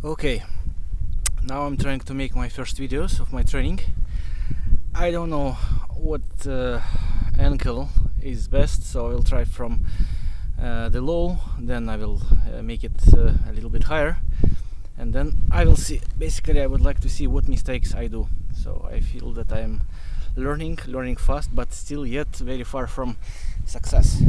Okay, now I'm trying to make my first videos of my training. I don't know what ankle is best, so I'll try from the low, then I will make it a little bit higher, and then I will see. Basically, I would like to see what mistakes I do. So I feel that I am learning fast, but still yet very far from success.